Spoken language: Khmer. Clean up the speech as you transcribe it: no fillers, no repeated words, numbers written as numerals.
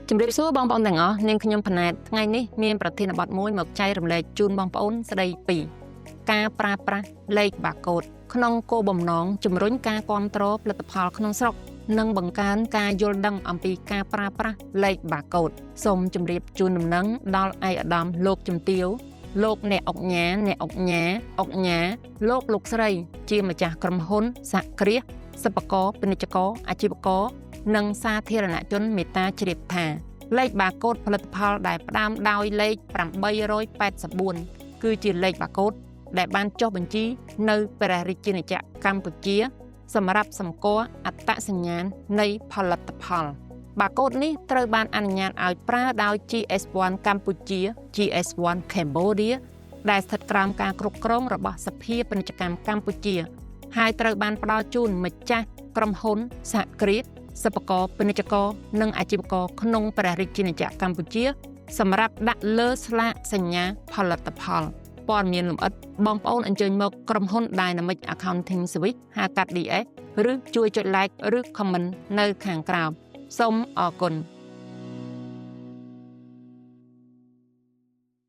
ជំរាបសួរបងប្អូនទាំងអស់នាងខ្ញុំផាណែតថ្ងៃនេះមានប្រធានបទមួយមកចែករំលែកជូនបងប្អូនស្ដីពីការប្រើប្រាស់លេខបាកូដក្នុងគោលបំណងជំរុញការគាំទ្រផលិតផលក្នុងស្រុកនិងបង្កើនការយល់ដឹងអំពីការប្រើប្រាស់លេខបាកូដសូមជម្រាបជូនដំណឹងដល់ឯកឧត្តមលោកជំទាវលោកអ្នកអង្គញាលោកស្រីជាម្ចាស់ក្រុមហ៊ុនសហគ្រាសសិប្បករពាណិជ្ជករអាជីវករនិងសាធារណជនមេត្តាជ្រាបថាលេខបាកូដផលិតផលដែលផ្ដើមដោយលេខ884គឺជាលេខបាកូដដែលបានចុះបញ្ជីនៅព្រះរាជាណាចក្រកម្ពុជាសម្រាប់សម្គាល់អត្តសញ្ញាណនៃផលិតផលបាកូដនេះត្រូវបានអនុញ្ញាតឲ្យប្រើដោយ GS1 កម្ពុជា GS1 Cambodia ដែលស្ថិតក្រោមការគ្រប់គ្រងរបស់សភាពាណិជ្ជកម្មកម្ពុជាហើយត្រូវបានផ្ដល់ជូនម្ចាស់ក្រុមហ៊ុនសហគ្រាសសិប្បករពាណិជ្ជករនិងអាជីវករក្នុងព្រះរាជាណាចក្រកម្ពុជាសម្រាប់ដាក់លើស្លាកសញ្ញាផលិតផលព័ត៌មានលម្អិតបងប្អូនអញ្ជើញមកក្រុមហ៊ុន Dynamic Accounting Service ហៅកាត់ DS ឬជួយចុច like ឬ comment នៅខាងក្រោមសូមអរគុណ